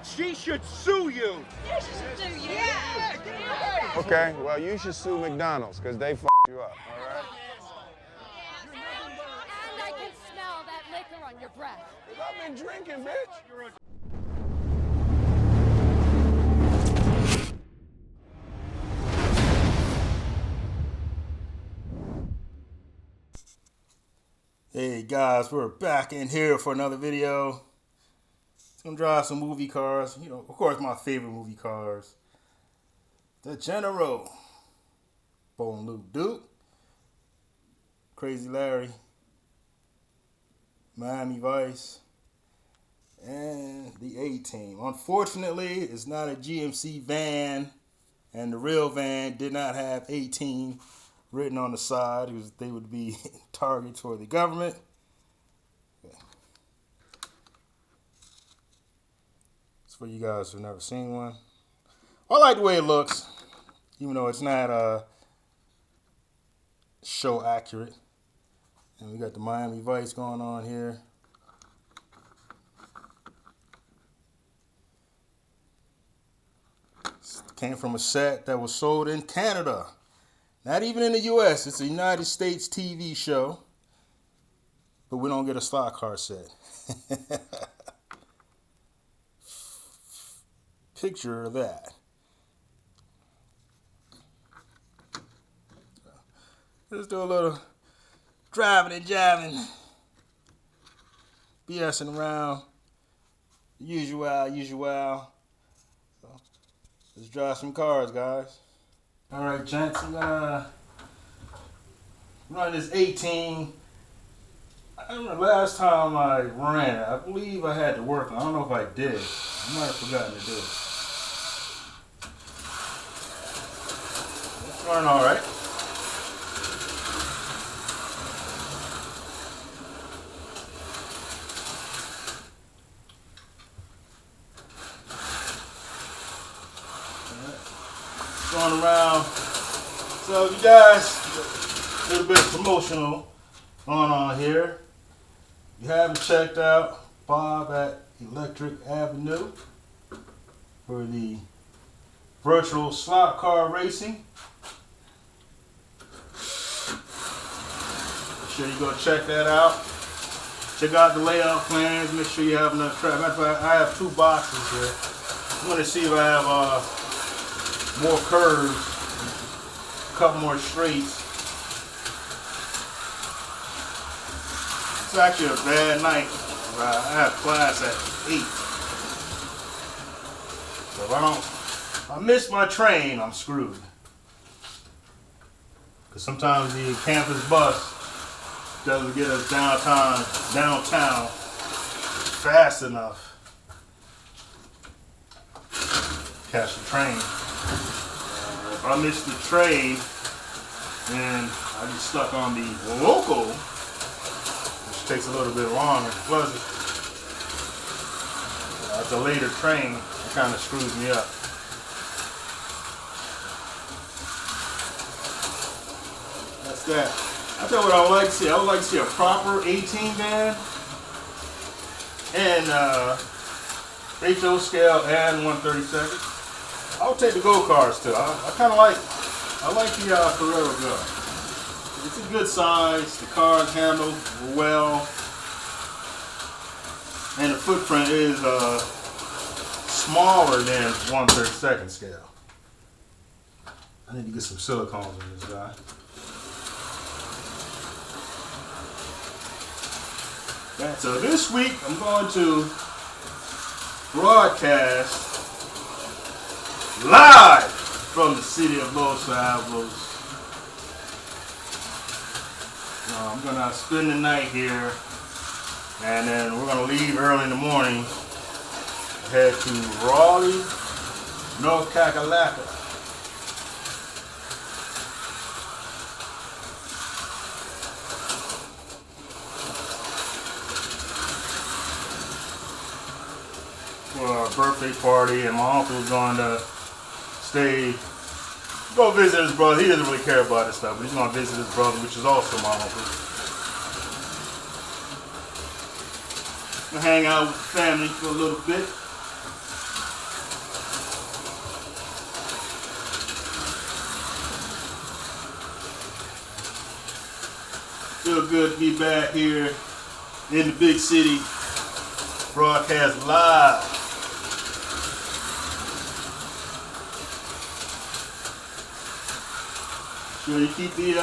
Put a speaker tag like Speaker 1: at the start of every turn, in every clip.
Speaker 1: She should sue you.
Speaker 2: Yeah, she should sue you. Yeah.
Speaker 3: Okay, well, you should sue McDonald's because they f***ed you up, all right?
Speaker 2: And I can smell that liquor on your breath.
Speaker 3: I've been drinking, bitch.
Speaker 4: Hey guys, we're back in here for another video. It's gonna drive some movie cars. You know, of course, my favorite movie cars. The General, Bone Luke Duke, Crazy Larry, Miami Vice, and the A-Team. Unfortunately, it's not a GMC van, and the real van did not have A-Team written on the side because they would be targets for the government. Okay. It's for you guys who've never seen one. I like the way it looks, even though it's not show accurate. And we got the Miami Vice going on here. This came from a set that was sold in Canada. Not even in the U.S. It's a United States TV show. But we don't get a slot car set. Picture of that. Let's do a little driving and jiving. BSing around. Usual. So, let's drive some cars, guys. Alright, gents, I'm gonna run this 18. I remember last time I ran it, I believe I had to work on it. I don't know if I did. I might have forgotten to do it. It's running alright. Going around. So you guys, a little bit of promotional going on here. You haven't checked out Bob at Electric Avenue for the virtual slot car racing. Make sure you go check that out. Check out the layout plans. Make sure you have enough track. Matter of fact, I have 2 boxes here. I'm going to see if I have more curves, a couple more straights. It's actually a bad night. I have class at 8. So if I miss my train, I'm screwed. Because sometimes the campus bus doesn't get us downtown fast enough. Catch the train. If I miss the train, then I get stuck on the local, which takes a little bit longer. Plus, it's a later train. It kind of screws me up. That's that. I tell you what I would like to see. I would like to see a proper 18 van and HO scale and 132nd. I would take the go-karts too. I kind of like the Ferrero Go. It's a good size. The cars handle well, and the footprint is smaller than 1/32 scale. I need to get some silicones in this guy. Yeah, so this week I'm going to broadcast live from the city of Los Alamos. I'm gonna spend the night here, and then we're gonna leave early in the morning, head to Raleigh, North Kakalaka. For our birthday party, and my uncle's going to go visit his brother. He doesn't really care about this stuff, but he's going to visit his brother, which is also my uncle. Hang out with the family for a little bit. feel good to be back here in the big city, broadcast live. Sure you keep the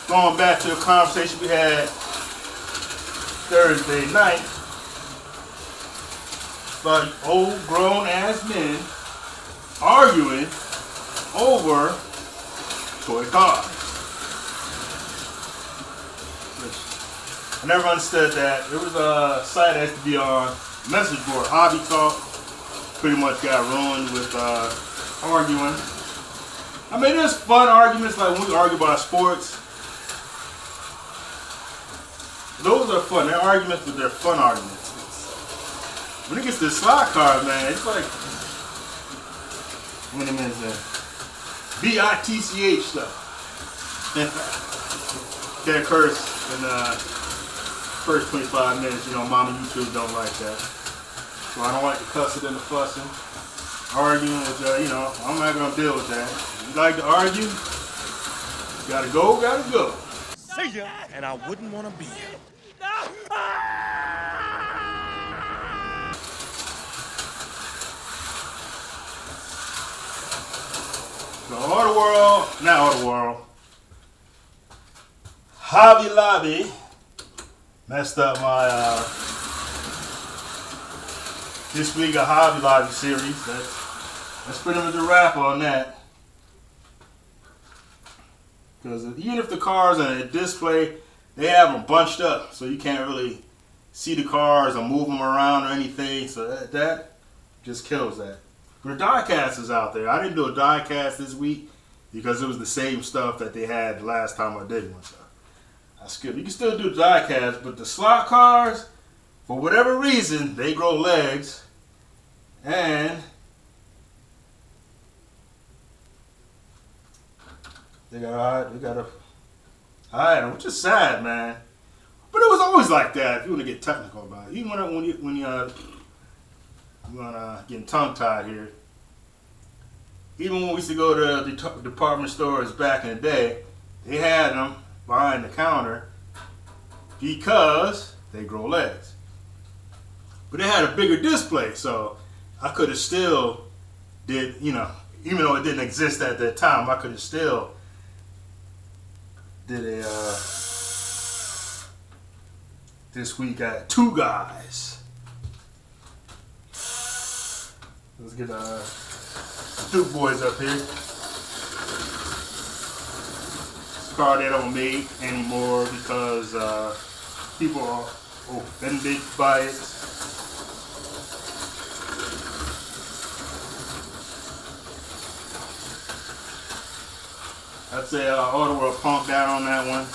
Speaker 4: going back to the conversation we had Thursday night about old grown ass men arguing over toy cars. I never understood that. There was a site that used to be on message board, Hobby Talk. Pretty much got ruined with arguing. I mean, there's fun arguments like when we argue about sports. Those are fun. They're arguments, but they're fun arguments. When it gets to the slot cars, man, it's like what a minute there. BITCH stuff. That curse in first 25 minutes, you know, Mama YouTube don't like that. So I don't like the cussing and the fussing. Arguing with, you know, I'm not going to deal with that. If you like to argue, gotta go, gotta go.
Speaker 1: See ya, and I wouldn't want to be here.
Speaker 4: So Auto World, Hobby Lobby messed up my this week of Hobby Lobby series. That's pretty much a wrap on that. Because even if the cars on a display, they have them bunched up, so you can't really see the cars or move them around or anything. So that just kills that. But the diecast is out there. I didn't do a diecast this week because it was the same stuff that they had the last time I did one. So I skipped. You can still do diecast, but the slot cars, for whatever reason, they grow legs, and they got a hide them, which is sad, man. But it was always like that. If you want to get technical about it, even when getting tongue tied here. Even when we used to go to the department stores back in the day, they had them behind the counter because they grow legs. But they had a bigger display, so I could have still did, you know, even though it didn't exist at that time, I could have still did a this week at Two Guys. Let's get Duke boys up here. This car they don't make anymore because people are offended by it. I'd say Auto World pumped out on that one.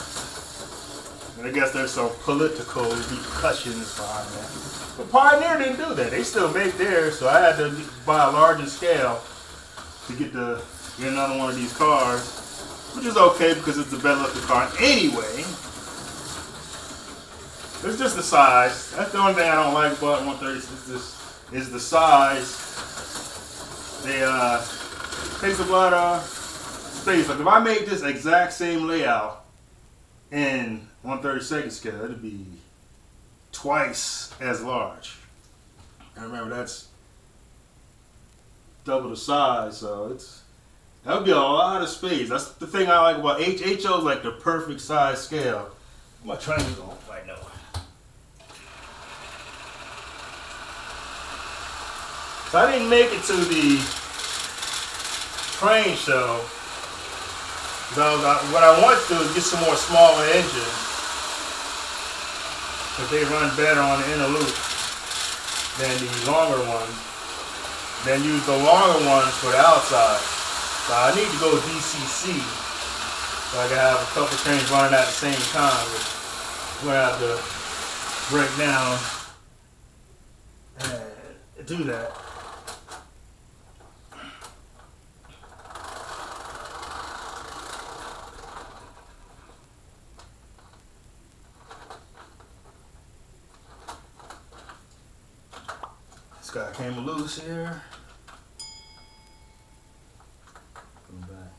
Speaker 4: And I guess there's some political repercussions behind that. But Pioneer didn't do that. They still make theirs, so I had to buy a larger scale to get another one of these cars, which is okay because it's the better looking car anyway. It's just the size. That's the only thing I don't like about 136 is the size. They takes a lot of space. Like if I made this exact same layout in 1/32 scale, it'd be twice as large. And remember, that's double the size, so that would be a lot of space. That's the thing I like about HO is like the perfect size scale. My train's going right now. So I didn't make it to the train show. What I want to do is get some more smaller engines, because they run better on the inner loop than the longer ones. Then use the longer ones for the outside. So I need to go DCC so I can have a couple trains running at the same time. I'm going to have to break down and do that. This guy came loose here. Come back.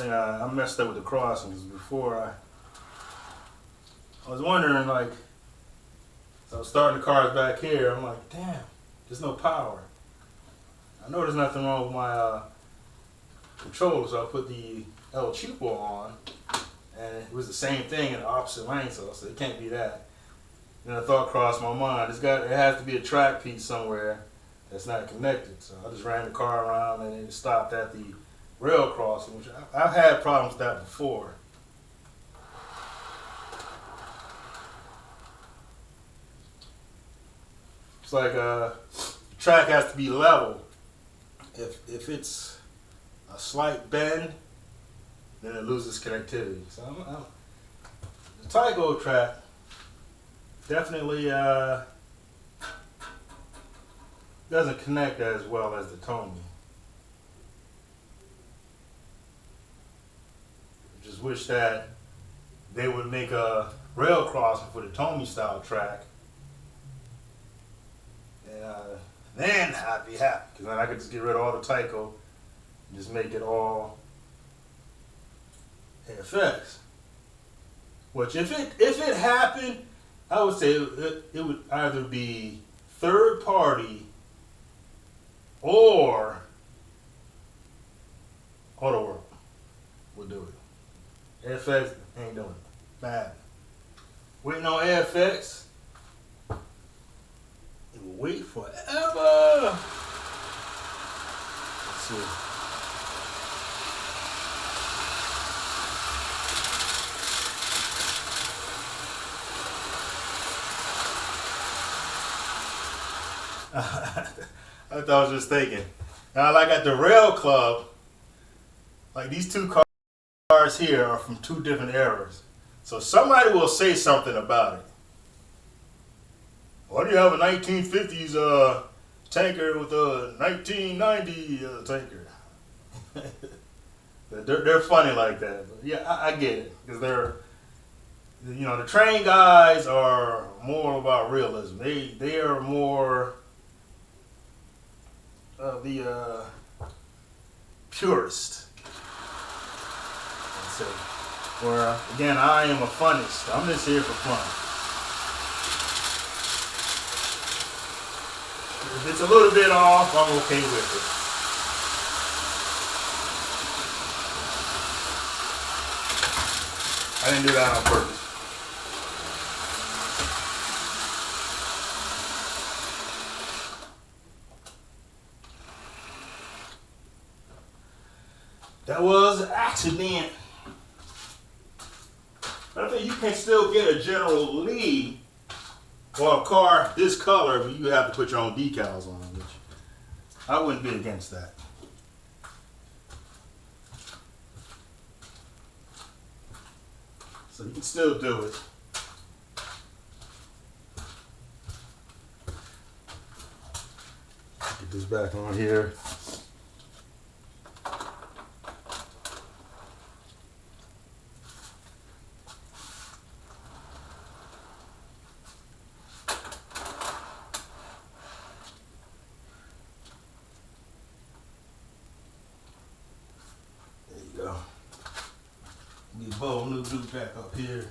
Speaker 4: I think I messed up with the crossings before I I was wondering, like, so I was starting the cars back here. I'm like, damn, there's no power. I know there's nothing wrong with my controller, so I put the El Cheapo on, and it was the same thing in the opposite lane, so it can't be that. Then a thought crossed my mind. It has to be a track piece somewhere that's not connected. So I just ran the car around and it stopped at the rail crossing, which I've had problems with that before. It's like the track has to be level. If it's a slight bend, then it loses connectivity. So the Tyco track definitely doesn't connect as well as the Tommy. I just wish that they would make a rail crossing for the Tommy style track, and then I'd be happy, because then I could just get rid of all the Tyco and just make it all AFX. Which if it happened, I would say it would either be third party or Auto World will do it. AFX ain't doing it. Bad. Waiting on AFX. It will wait forever. Let's see. I thought I was just thinking. Now, like at the Rail Club, like these two cars here are from two different eras. So somebody will say something about it. Why do you have a 1950s tanker with a 1990 tanker? They're funny like that. But yeah, I get it, because the train guys are more about realism. They are more of the purist. So, where again, I am a funnist. I'm just here for fun. If it's a little bit off, I'm okay with it. I didn't do that on purpose. That was an accident. But I think you can still get a General Lee or a car this color, but you have to put your own decals on, which I wouldn't be against that. So you can still do it. Get this back on here. Get bold new dude back up here.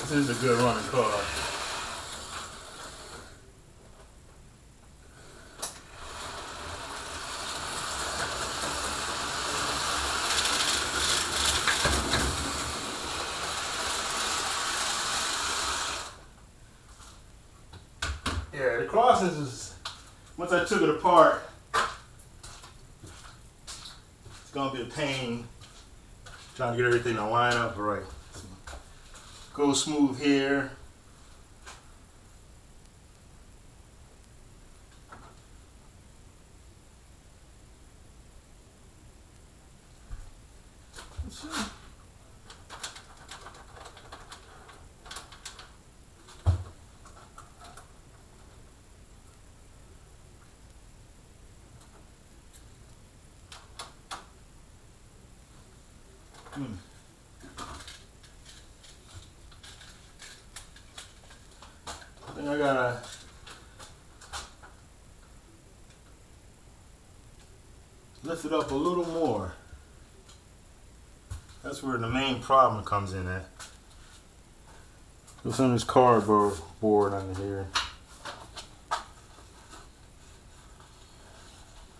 Speaker 4: This is a good running car. Yeah, the crossings is, once I took it apart, it's gonna be a pain trying to get everything to line up right. So, go smooth here. Let's see. I gotta lift it up a little more. That's where the main problem comes in at. What's on this cardboard board under here?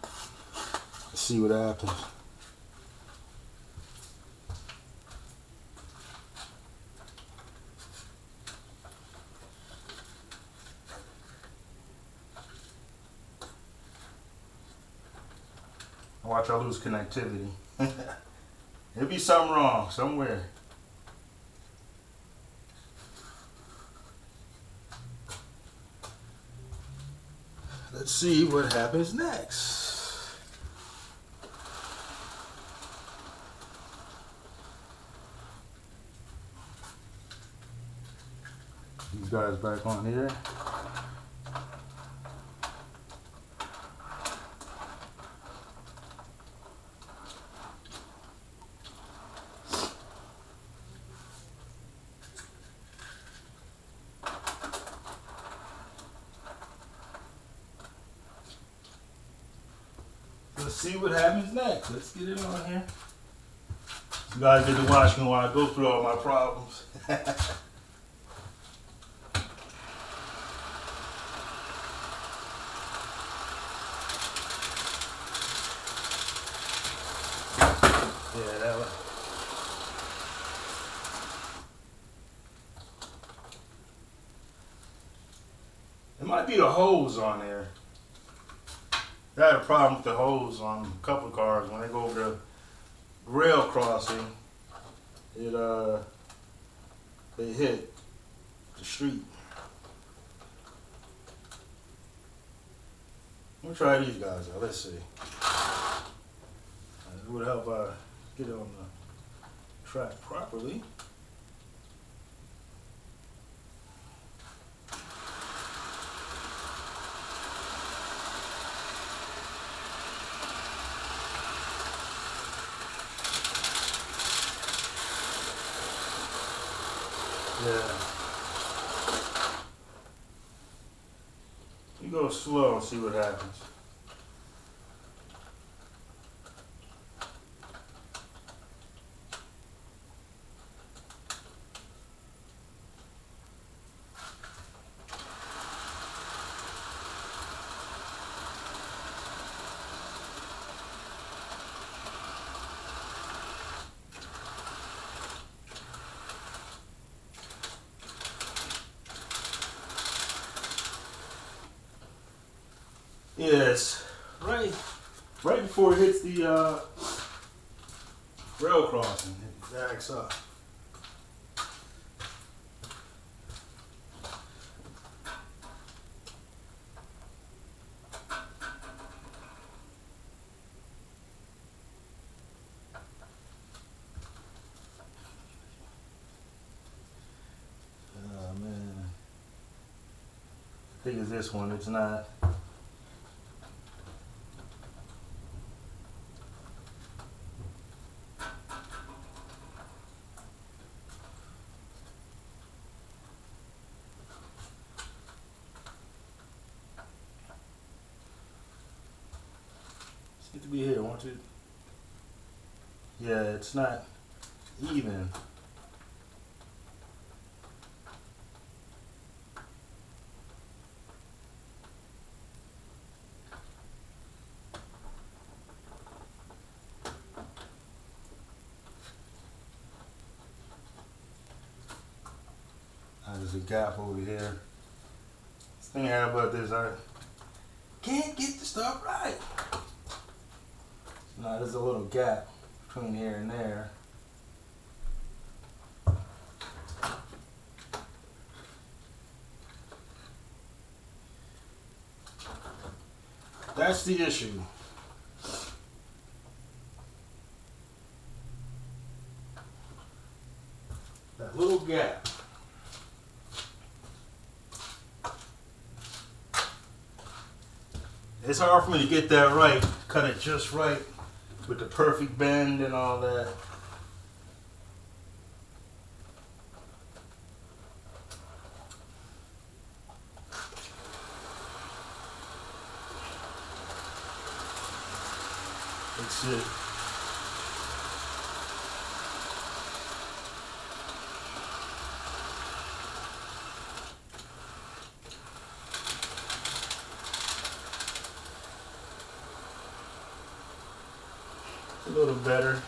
Speaker 4: Let's see what happens. Watch, I lose connectivity. There'll be something wrong somewhere. Let's see what happens next. These guys back on here. Let's see what happens next. Let's get it on here. You guys get to watch me while I go through all my problems. Yeah, that was. It might be the hose on there. I had a problem with the hose on a couple of cars when they go over the rail crossing. They hit the street. Let me try these guys out. Let's see. It would help get it on the track properly. Yeah. You go slow and see what happens. Yes, right before it hits the rail crossing, it backs up. Oh man, I think it's this one. It's not. It to be here, won't it? Yeah, it's not even. There's a gap over here. This thing I have about this, I can't get the stuff right. Now there's a little gap between here and there. That's the issue. That little gap. It's hard for me to get that right, cut it just right with the perfect bend and all that. That's it. It's a little better.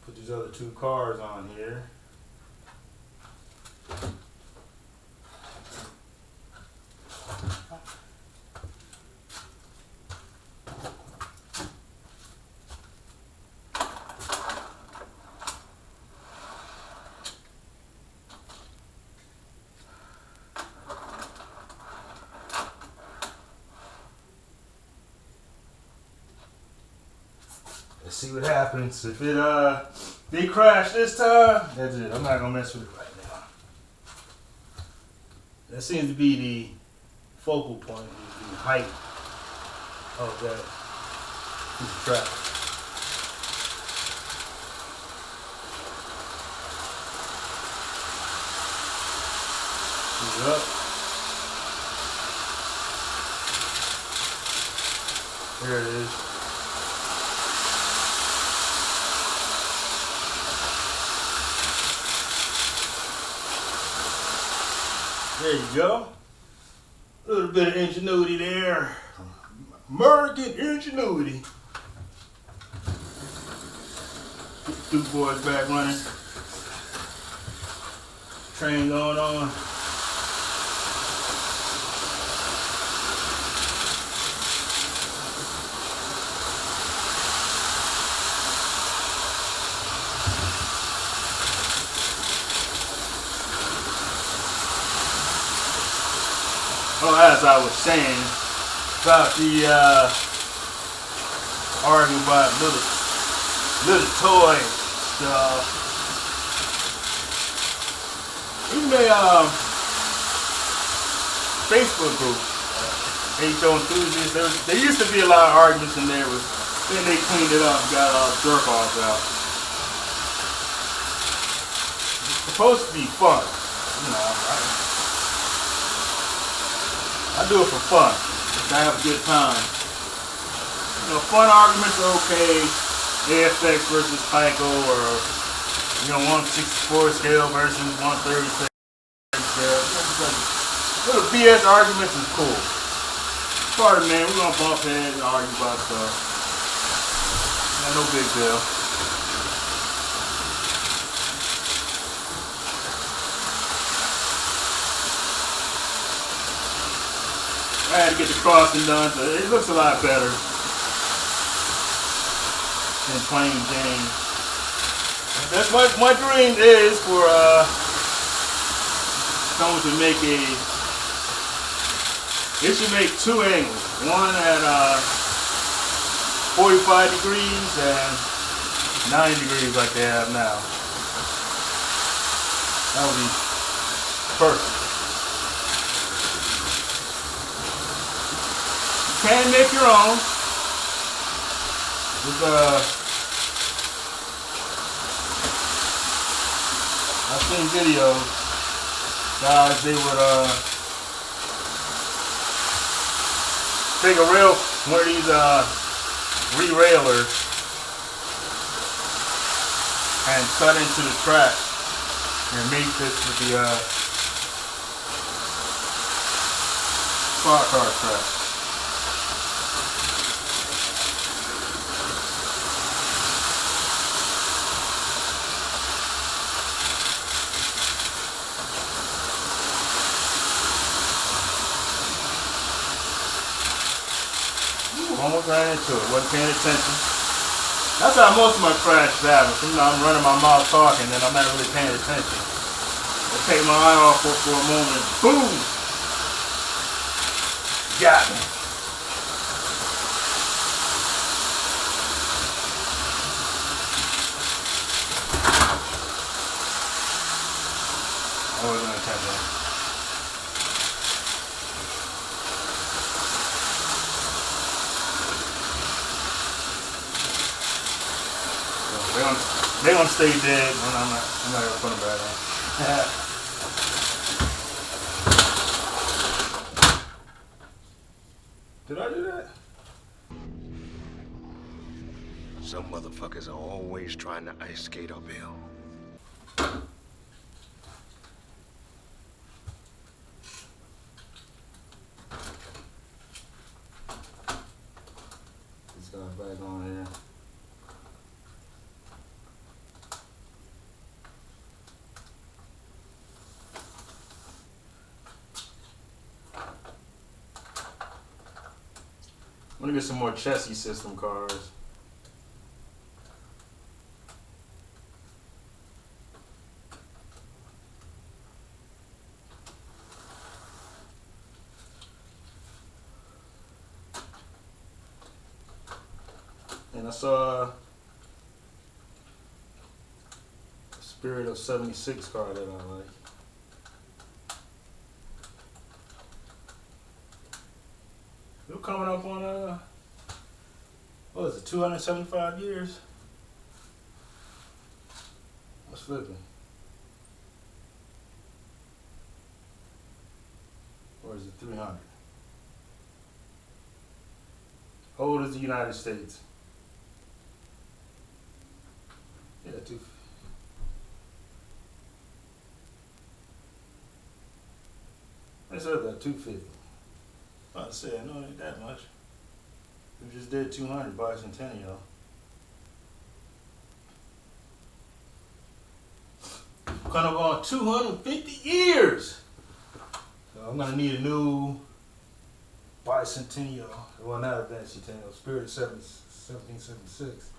Speaker 4: Put these other two cars on here. Let's see what happens. If they crash this time, that's it. I'm not gonna mess with it right now. That seems to be the focal point, is the height of that piece of track. Shoot it up. There it is. There you go. A little bit of ingenuity there. American ingenuity. Get the two boys back running. Train going on. Oh, as I was saying about the arguing about little toy stuff. Even a Facebook group, HO enthusiasts. There used to be a lot of arguments in there, but then they cleaned it up, and got all the jerk offs out. It's supposed to be fun, you know. I do it for fun. I have a good time. You know, fun arguments are okay. AFX versus Tyco, or 164 scale versus 136 scale. Little BS arguments is cool. Pardon, man. We're gonna bump heads and argue about stuff. No big deal. I had to get the crossing done, so it looks a lot better than plain Jane. That's what my dream is for someone to make it should make two angles. One at 45 degrees and 90 degrees like they have now. That would be perfect. You can make your own. With, I've seen videos, guys, they would take a rail, one of these re-railers, and cut into the track and make this with the squad car track. Almost ran into it, wasn't paying attention. That's how most of my crashes happen. I'm running my mouth talking and I'm not really paying attention. I take my eye off for a moment, boom! Got me. I wasn't attention. They're gonna stay dead, and I'm not gonna put them back in. Did I do that?
Speaker 5: Some motherfuckers are always trying to ice skate uphill.
Speaker 4: This guy's back on here. I'm gonna get some more chassis system cars. And I saw a Spirit of 76 car that I like. We're coming up on what is it, 275 years? What's flipping? Or is it 300? How old is the United States? Yeah, I said that 250. I said, no, it ain't that much. We just did 200 bicentennial. Kind of on 250 years. So I'm gonna need a new bicentennial. Well, not a bicentennial. Spirit of 1776.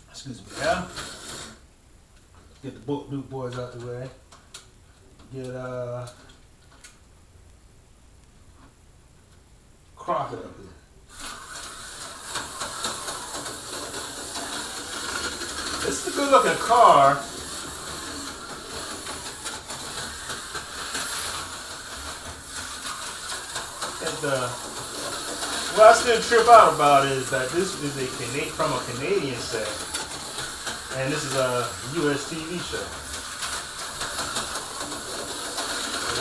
Speaker 4: Excuse me, yeah. Get the Duke boys out the way. Get Crockett up here. This is a good looking car. And what I still trip out about is that this is from a Canadian set, and this is a US TV show.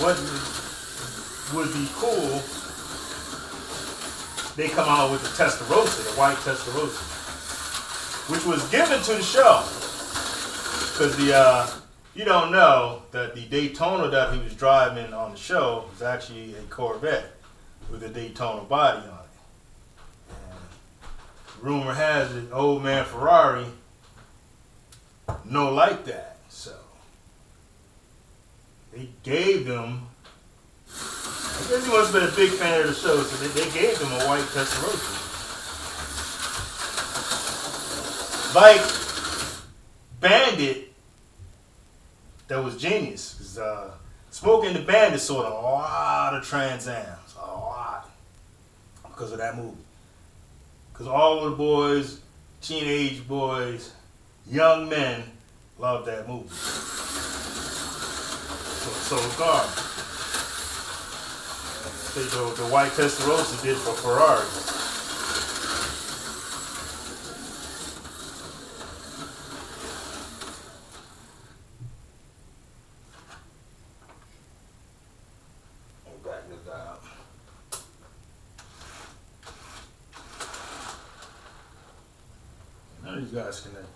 Speaker 4: What would be cool, they come out with the Testarossa, the white Testarossa, which was given to the show. Because you don't know that the Daytona that he was driving on the show was actually a Corvette with a Daytona body on it. And rumor has it, old man Ferrari no like that. So they gave them, I guess he must have been a big fan of the show, so they gave them a white Testarossa. Like Bandit, that was genius. Because Smoking the Bandit sold a lot of Trans Ams, a lot, because of that movie. Because all of the boys, teenage boys, young men, loved that movie. So car. The white Testarossa did for Ferrari. Back this guy up. None of these guys connected.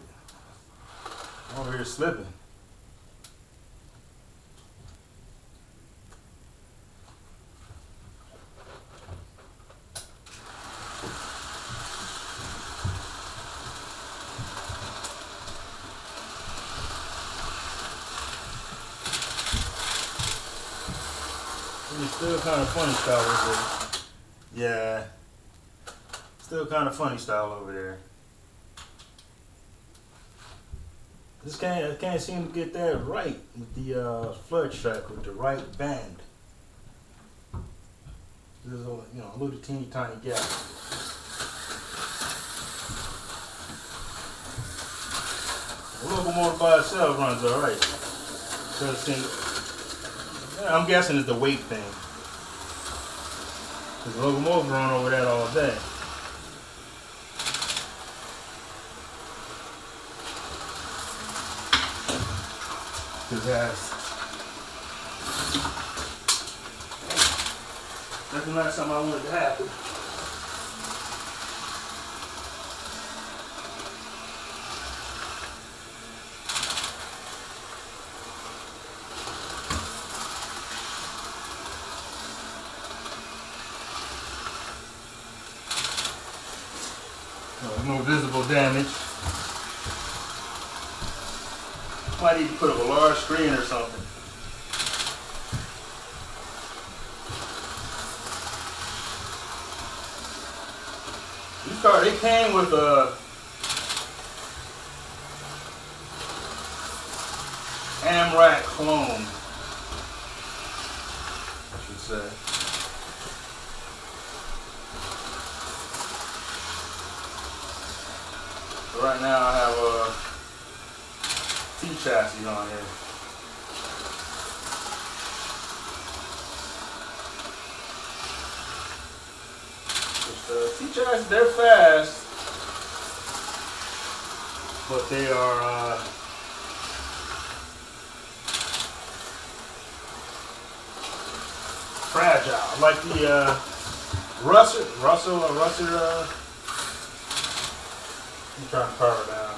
Speaker 4: I'm over here slipping. It's still kind of funny style over there. Yeah. Still kind of funny style over there. I can't seem to get that right with the flood track with the right band. There's a little teeny tiny gap. The locomotive by itself runs alright. I'm guessing it's the weight thing. Because the locomotive run over that all day. Because That's not something I wanted to happen. No visible damage. Might need to put up a large screen or something. These cars, they came with a AMRAC clone, I should say. So right now I have a T chassis on here. T chassis, they're fast, but they are fragile, like the Russell. I'm trying to power down.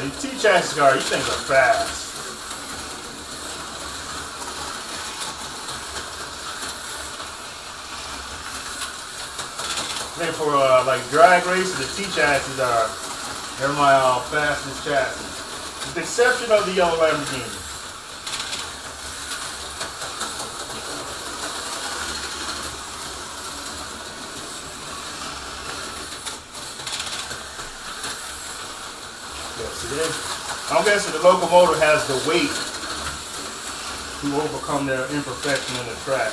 Speaker 4: These T-chassis cars, these things are fast. I think for like drag races, the T-chassis they're my fastest chassis. With the exception of the yellow Lamborghini. I'm guessing the locomotive has the weight to overcome their imperfection in the track,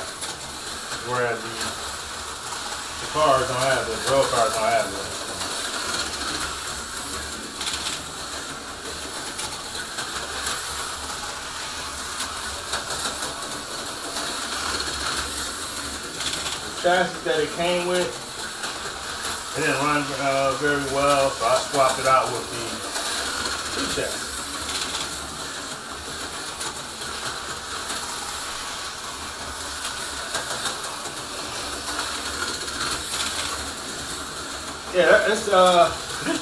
Speaker 4: whereas the cars don't have that. The road cars don't have that. The chassis that it came with, it didn't run very well, so I swapped it out with the chassis. Yeah, this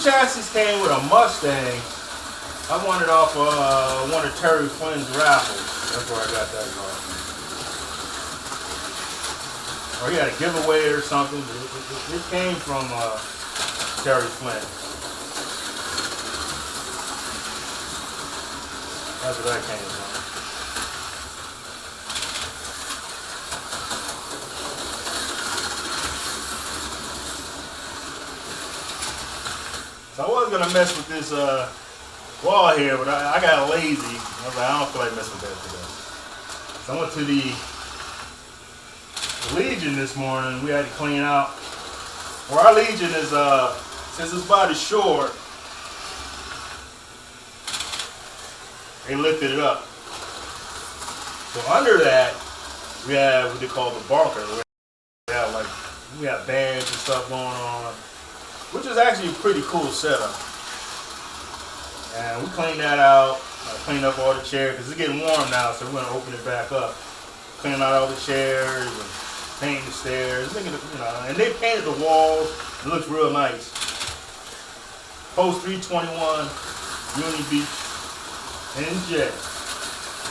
Speaker 4: chassis came with a Mustang. I won it off one of Terry Flynn's raffles. That's where I got that car. Or he had a giveaway or something. It came from Terry Flynn. That's what that came from. So I was gonna mess with this wall here, but I got lazy. I was like, I don't feel like messing with that today. So I went to the Legion this morning. We had to clean out. Well, our Legion is since it's body's short, they lifted it up. So under that, we have what they call the bunker. We have bands and stuff going on, which is actually a pretty cool setup. And we cleaned that out. Cleaned up all the chairs because it's getting warm now, so we're gonna open it back up. Clean out all the chairs and paint the stairs. And they painted the walls. It looks real nice. Post 321, Uni Beach. NJ.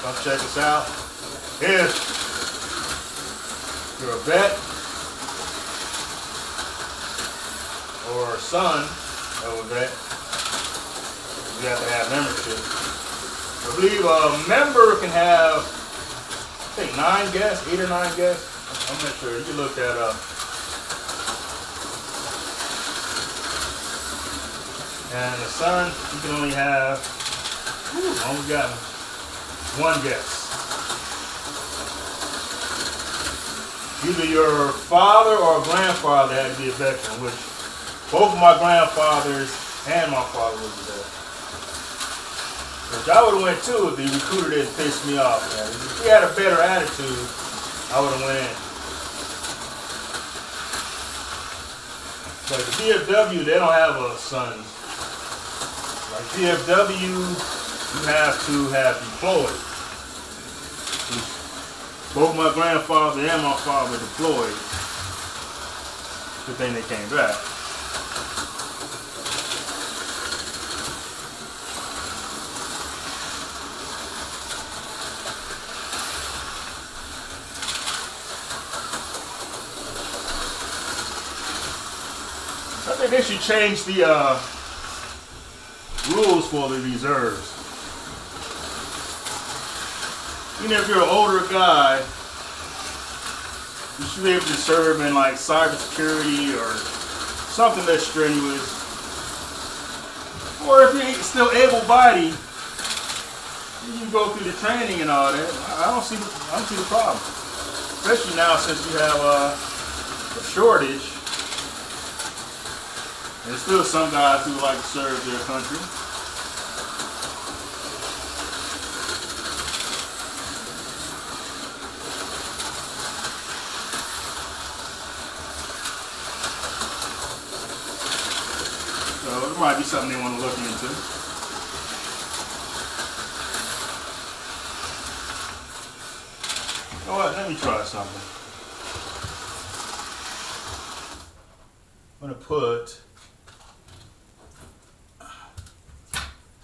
Speaker 4: Come check us out. If you're a vet or a son of a vet, you have to have membership. I believe a member can have, I think 9 guests, 8 or 9 guests. I'm not sure. You can look that up. And the son, you can only have, almost got 1 guest. Either your father or grandfather had to be a veteran, which both of my grandfathers and my father was a veteran. Which I would have went too if the recruiter didn't piss me off. Man. If he had a better attitude, I would have went in. Like the VFW, they don't have a sons. Like VFW, you have to have deployed. Both my grandfather and my father deployed. Good thing they came back. I think they should change the rules for the reserves. Even if you're an older guy, you should be able to serve in like cybersecurity or something that's strenuous. Or if you're still able-bodied, you can go through the training and all that. I don't see the problem. Especially now since you have a shortage. There's still some guys who like to serve their country. So it might be something they want to look into. You know what? Let me try something. I'm going to put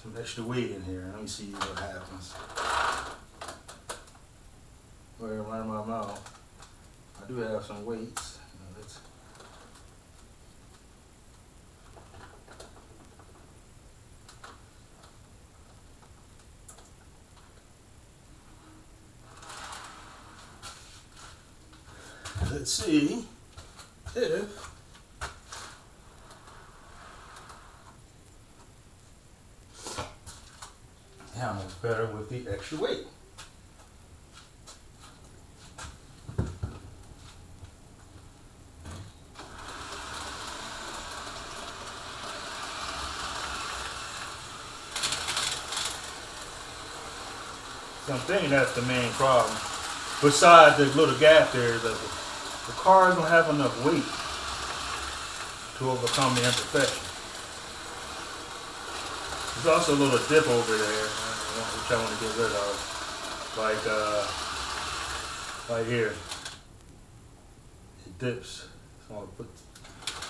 Speaker 4: some extra weight in here. Let me see what happens. Right in my mouth. I do have some weights. Let's see if how much better with the extra weight. So I'm thinking that's the main problem. Besides the little gap there, the cars don't have enough weight to overcome the imperfection. There's also a little dip over there, which I want to get rid of. Like here. It dips. So I want to put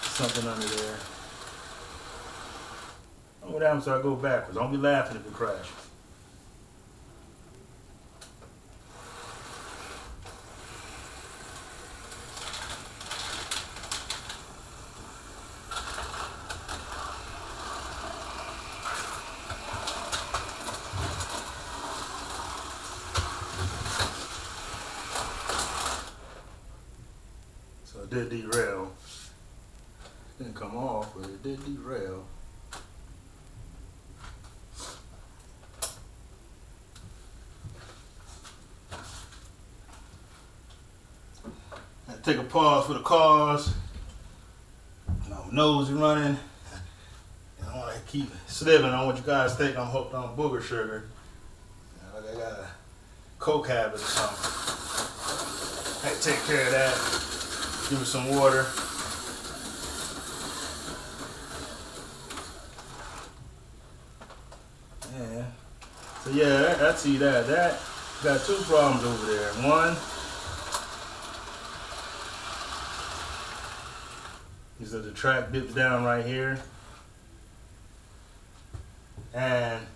Speaker 4: something under there. What happens if I go backwards? Don't be laughing if it crashes. It did derail. It didn't come off, but it did derail. I take a pause for the cause. My nose is running. I don't want to keep slipping. I don't want you guys to think I'm hooked on booger sugar. Like I got a coke habit or something. I take care of that. Give it some water. Yeah. So yeah, I see that. That got two problems over there. One is that the track dips down right here, and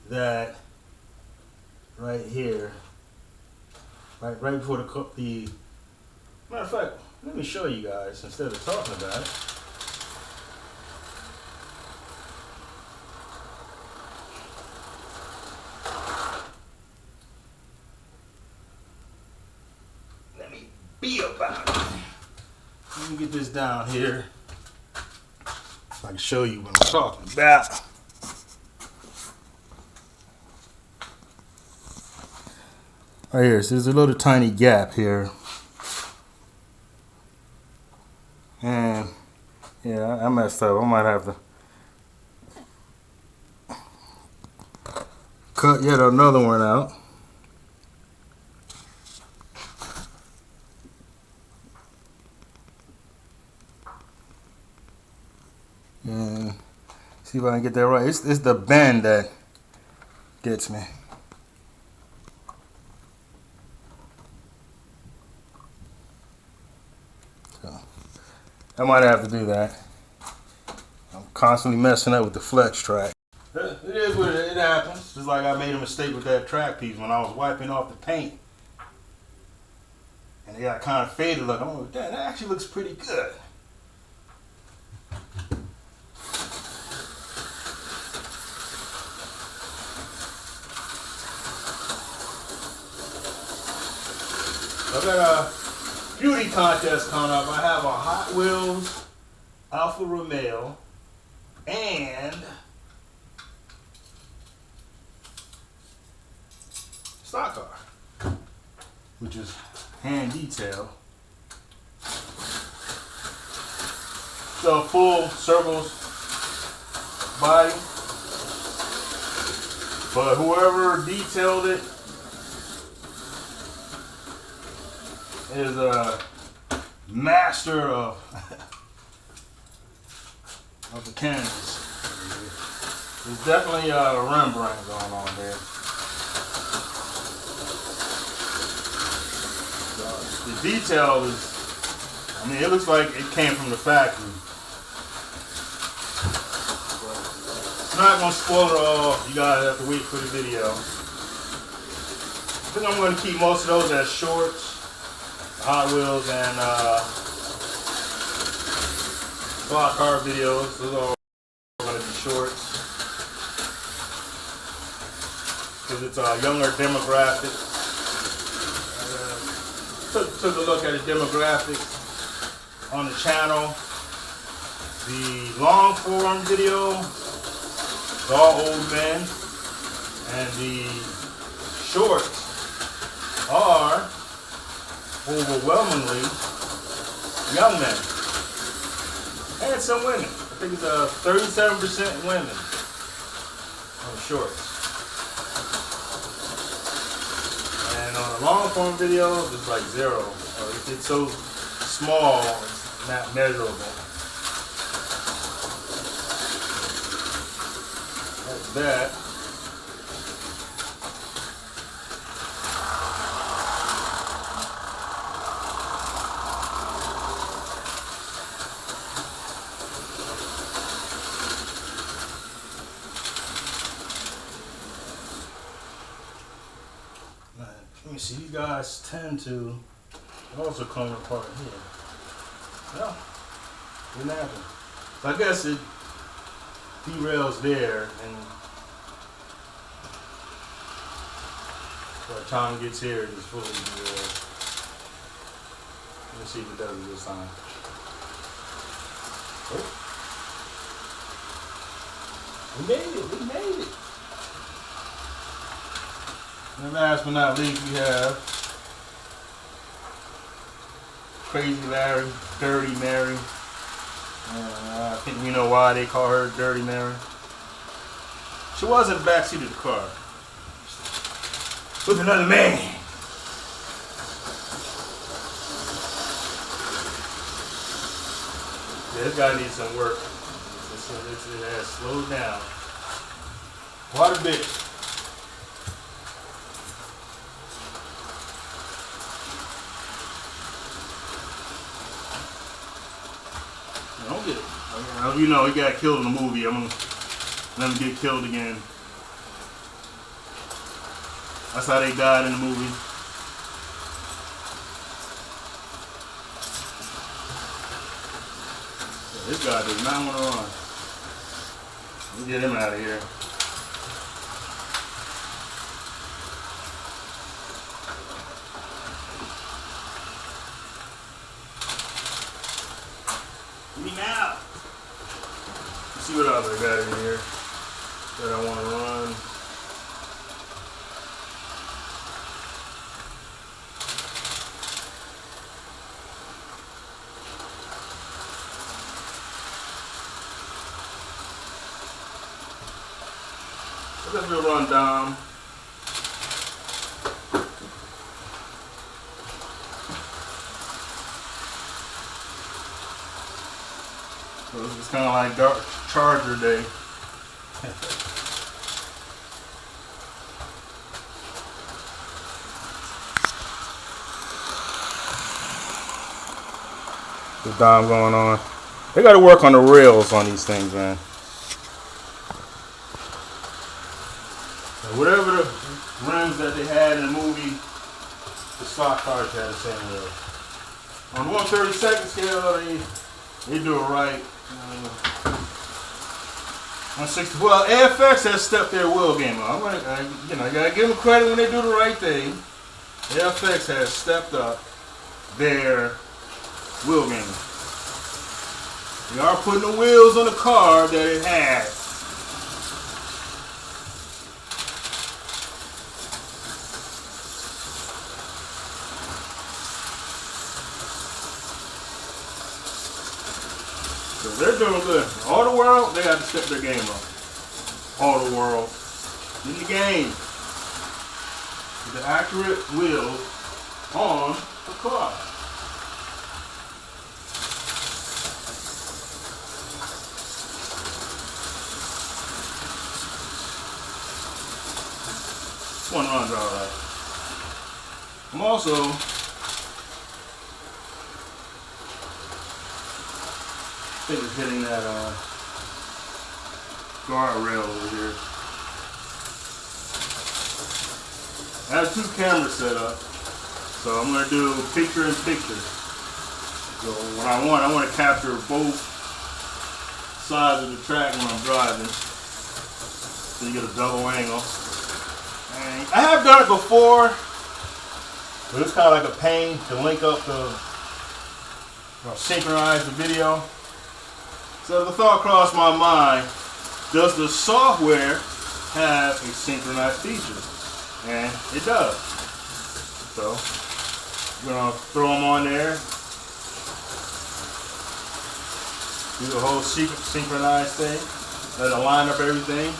Speaker 4: that right here, right before the matter of fact, let me show you guys instead of talking about it. Let me be about it. Let me get this down here so I can show you what I'm talking about. Right here, so there's a little tiny gap here. And yeah, I messed up. I might have to cut yet another one out. See if I can get that right. It's the bend that gets me. So I might have to do that. I'm constantly messing up with the flex track. It is what it happens. Just like I made a mistake with that track piece when I was wiping off the paint. And it got kind of faded look. I'm like, damn, that actually looks pretty good. I got a beauty contest coming up. I have a Hot Wheels Alfa Romeo and stock car, which is hand detail. So full circles body, but whoever detailed it is a master of the canvas. There's definitely a Rembrandt going on there. The detail is, I mean, it looks like it came from the factory. I'm not going to spoil it all. You guys have to wait for the video. I think I'm going to keep most of those as shorts. Hot Wheels and block car videos. Those are all going to be shorts because it's a younger demographic. Took a look at the demographics on the channel. The long form video is all old men, and the shorts are overwhelmingly young men and some women. I think it's 37% women on shorts. And on the long form video, it's like 0. It's so small, it's not measurable. That's that. Let me see, these guys tend to also come apart here. No, didn't happen. So I guess it derails there, and by the time it gets here, it is fully derailed. Let me see if it does it this time. Oh. We made it, we made it. And last but not least, we have Crazy Larry, Dirty Mary. I think we know why they call her Dirty Mary. She was in the backseat of the car with another man. Yeah, this guy needs some work. It has slowed down quite a bit. Don't get it. You know, he got killed in the movie. I'm gonna let him get killed again. That's how they died in the movie. Yeah, this guy does not want to run. Let me get him out of here. Now. Let's see what else I got in here that I want to run. So let's do a rundown. So it's kind of like Dark Charger Day. The dime going on. They got to work on the rails on these things, man. Whatever the rims that they had in the movie, the stock cars had the same rails. On 1/32 scale, they do it right. 160. Well, AFX has stepped their wheel game up. You gotta give them credit when they do the right thing. AFX has stepped up their wheel game. They are putting the wheels on the car that it had. So they're doing good. All the world, they got to step their game up. All the world. In the game. The accurate wheels on the car. One runs all right. I'm also hitting that guardrail over here. I have 2 cameras set up, so I'm going to do picture in picture. So what I want to capture both sides of the track when I'm driving, so you get a double angle. And I have done it before, but it's kind of like a pain to link up synchronize the video. So the thought crossed my mind, does the software have a synchronized feature? And it does. So we're going to throw them on there. Do the whole synchronized thing. Let it line up everything.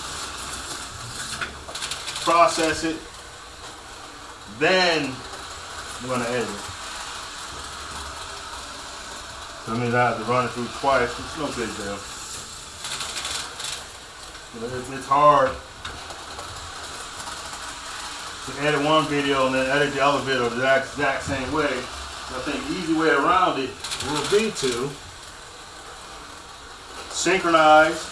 Speaker 4: Process it. Then we're going to edit it. So that means I have to run it through twice. It's no big deal. It's hard to edit one video and then edit the other video the exact same way. So I think the easy way around it will be to synchronize,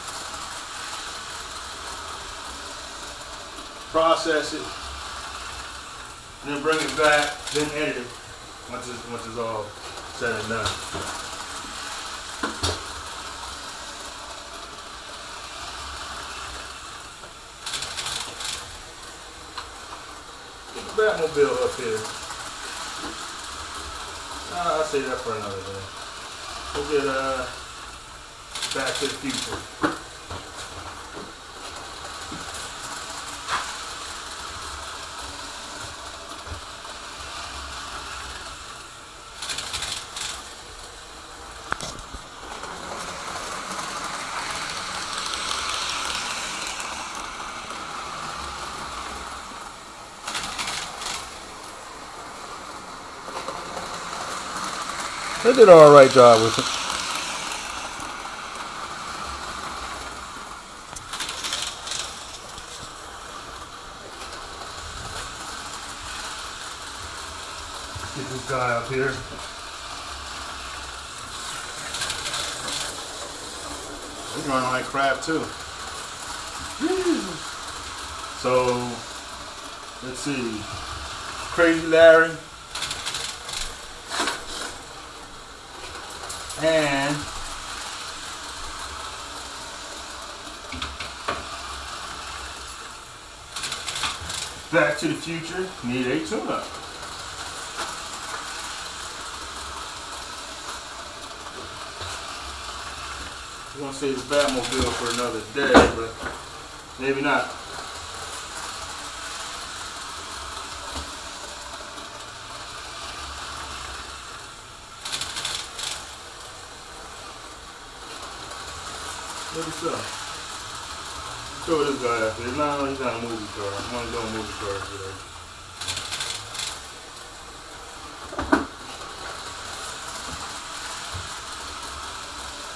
Speaker 4: process it, and then bring it back, then edit it once it's all said and done. Get the Batmobile up here. I'll say that for another day. We'll get Back to the Future. They did an alright job with it. Get this guy up here. He's running like crap too. So, let's see. Crazy Larry. And Back to the Future need a tune-up. We're gonna save the Batmobile for another day, but maybe not. Maybe so. Throw this guy up there. No, he's not a movie car. I'm only doing movie cars today.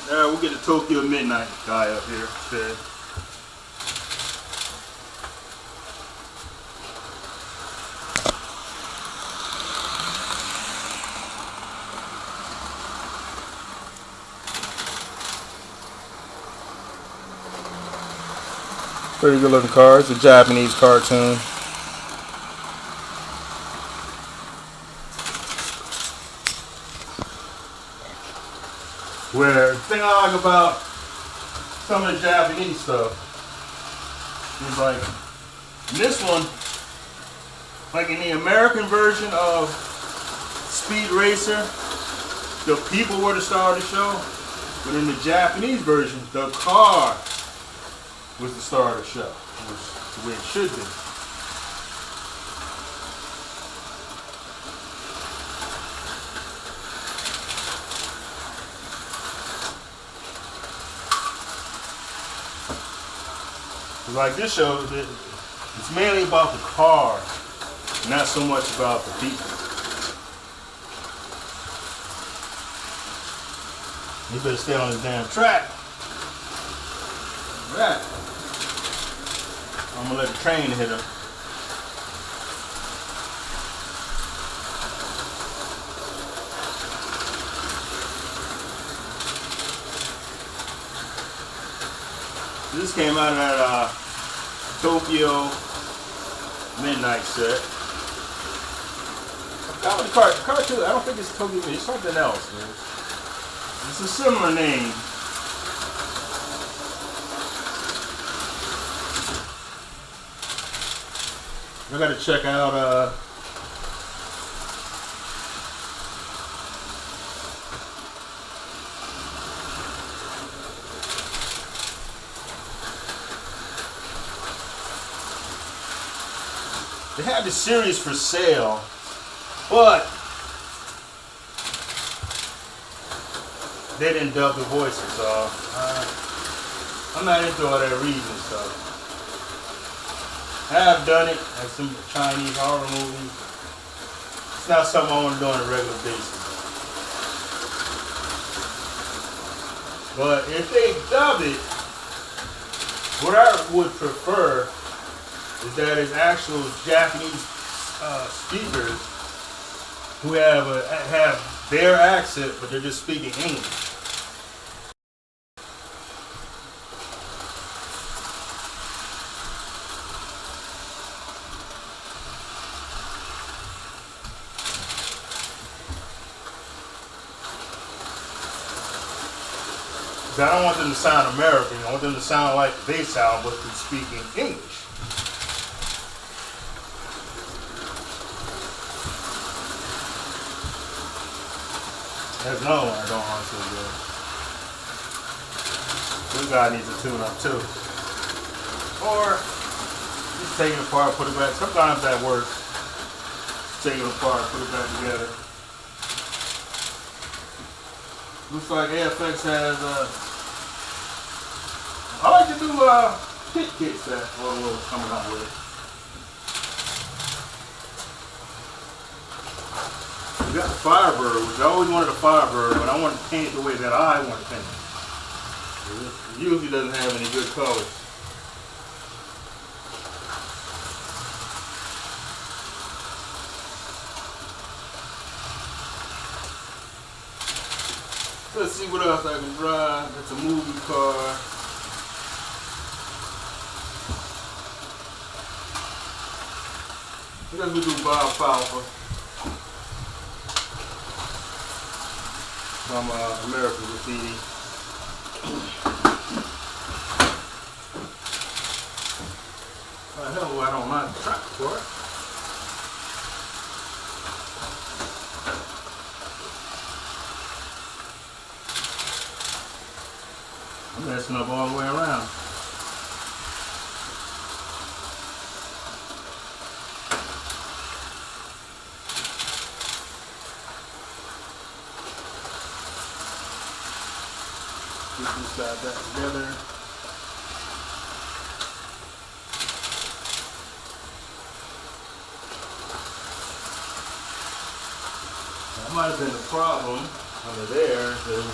Speaker 4: Alright, we'll get the Tokyo Midnight guy up here instead. Pretty good looking car. It's a Japanese cartoon. Where the thing I like about some of the Japanese stuff is like this one, like in the American version of Speed Racer, the people were the star of the show, but in the Japanese version, the car was the star of the show, which is the way it should be. Like this show, it's mainly about the car, not so much about the people. You better stay on this damn track. Right. I'm gonna let the train hit him. This came out of that Tokyo midnight set. The car too, I don't think it's Tokyo, it's something else, man. It's a similar name. I gotta check out they had the series for sale, but they didn't dub the voices, so I'm not into all that reading stuff. I have done it at some Chinese horror movies. It's not something I want to do on a regular basis. But if they dub it, what I would prefer is that it's actual Japanese speakers who have their accent, but they're just speaking English. I don't want them to sound American. I want them to sound like they sound, but they're speaking English. There's another one I don't want to do. This guy needs a tune up too. Or just take it apart, put it back. Sometimes that works. Take it apart, put it back together. Looks like AFX has I like to do pit kits that was coming out with. We got the Firebird, which I always wanted a Firebird, but I want to paint it the way that I want to paint it. It usually doesn't have any good colors. Let's see what else I can drive. It's a movie car. Let's do Bob Falfa from American Graffiti. Hell, I don't mind the track for it. I'm messing up all the way around. Just got that together. That might have been the problem under there. It was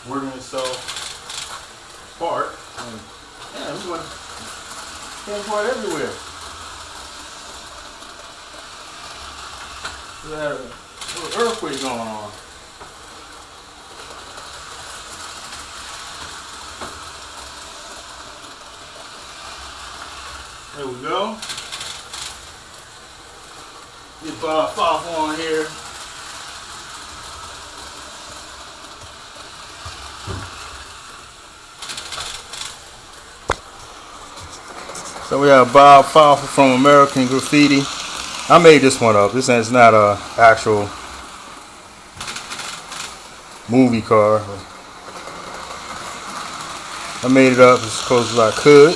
Speaker 4: working itself apart. Yeah, we went came apart everywhere. We had a little earthquake going on. There we go. Get Bob Fawful on here. So we have Bob Fawful from American Graffiti. I made this one up. This is not a actual movie car. I made it up as close as I could.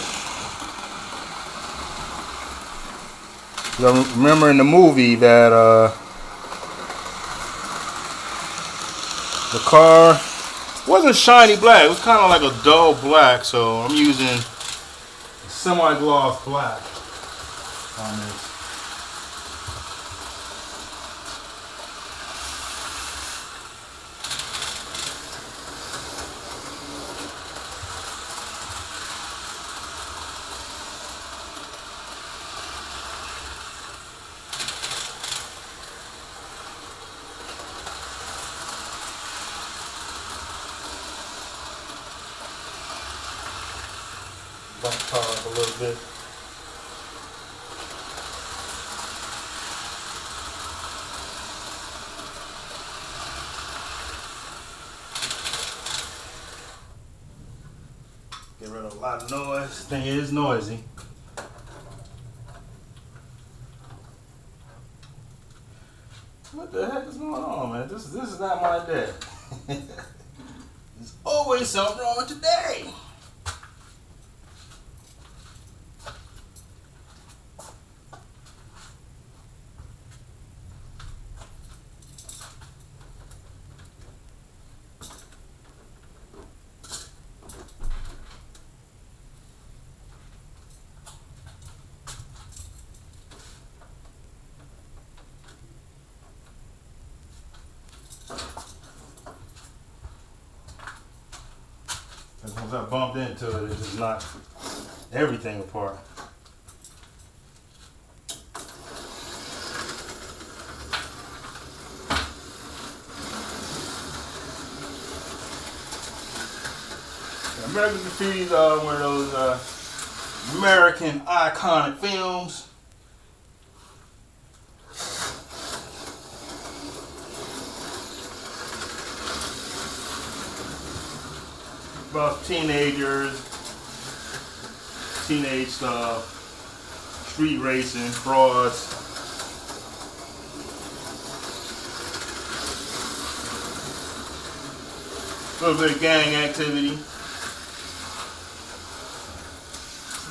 Speaker 4: I remember in the movie that the car wasn't shiny black. It was kind of like a dull black. So I'm using semi-gloss black on this. Bump the car up a little bit. Get rid of a lot of noise. This thing is noisy. What the heck is going on, man? This is not my day. There's always something wrong today. Once I bumped into it, it just knocked everything apart. American Graffiti is one of those American iconic films. About teenagers, teenage stuff, street racing, frauds. A little bit of gang activity.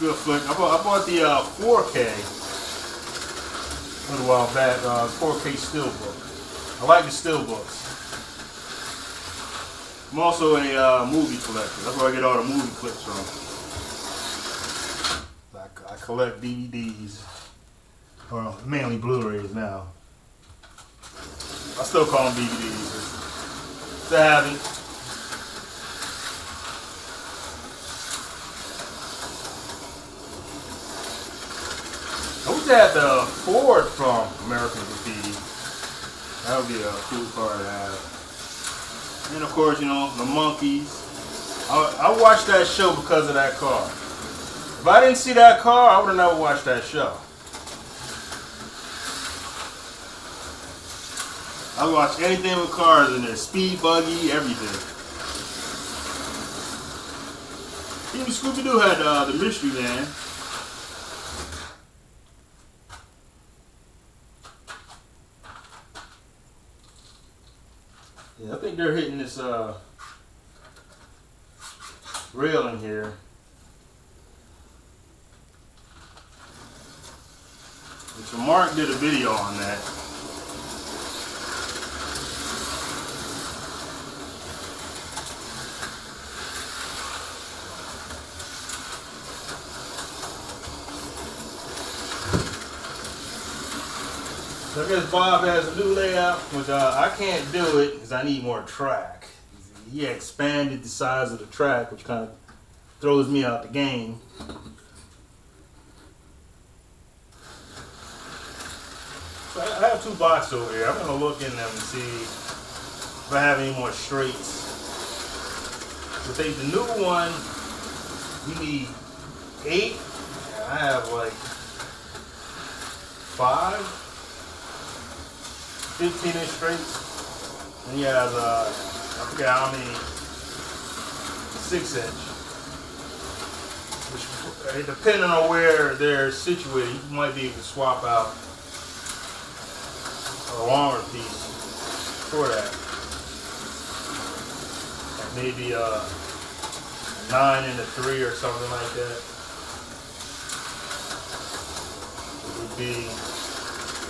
Speaker 4: Good flick. I bought the 4K a little while back. 4K steelbook. I like the steelbooks. I'm also a movie collector. That's where I get all the movie clips from. I collect DVDs, or mainly Blu-rays now. I still call them DVDs. It's a habit. I wish they had the Ford from American Graffiti. That would be a cool car to have. And of course, you know, the monkeys. I watched that show because of that car. If I didn't see that car, I would have never watched that show. I watch anything with cars in there. Speed buggy, everything. Even Scooby-Doo had the Mystery Man. Yeah, I think they're hitting this railing here. And so Mark did a video on that. So I guess Bob has a new layout, which I can't do it because I need more track. He expanded the size of the track, which kind of throws me out the game. So I have two boxes over here. I'm going to look in them and see if I have any more straights. So I think the new one, you need 8. I have like 5 15-inch straights. And he has, I forget how many 6-inch. Which, depending on where they're situated, you might be able to swap out a longer piece for that. Like maybe a 9 and a 3 or something like that. It would be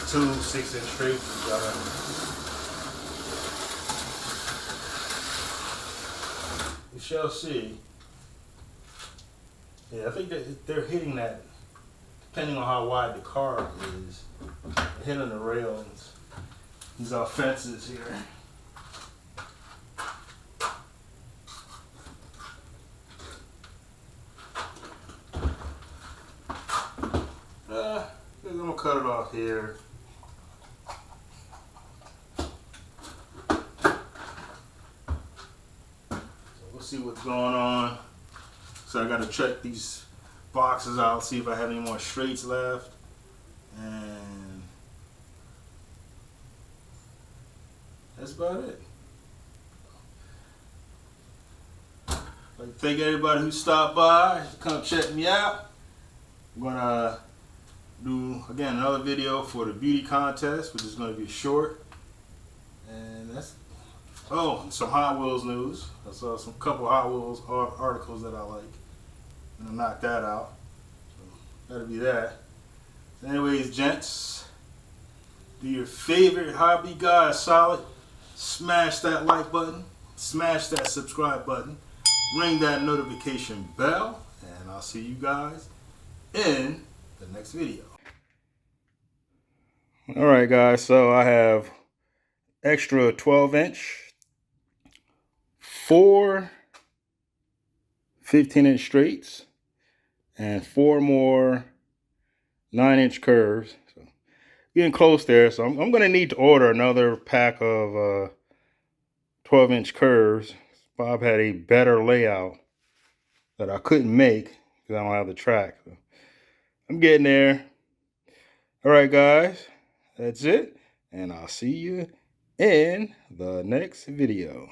Speaker 4: 2 6-inch straights together. We shall see. Yeah, I think that they're hitting that, depending on how wide the car is, they're hitting the railings. These are fences here. I'm gonna cut it off here. We'll see what's going on. So I gotta check these boxes out, see if I have any more straights left. And that's about it. I'd like to thank everybody who stopped by, come check me out. I'm gonna do again another video for the beauty contest, which is gonna be short. And that's and some Hot Wheels news. I saw some couple Hot Wheels articles that I like. I'm gonna knock that out. So that'll be that. So anyways, gents, do your favorite hobby guy a solid. Smash that like button. Smash that subscribe button. Ring that notification bell. And I'll see you guys in the next video. Alright guys, so I have extra 12-inch, 4 15-inch straights, and 4 more 9-inch curves. So getting close there, so I'm going to need to order another pack of 12-inch curves. Bob had a better layout that I couldn't make because I don't have the track. So I'm getting there. Alright guys, that's it, and I'll see you in the next video.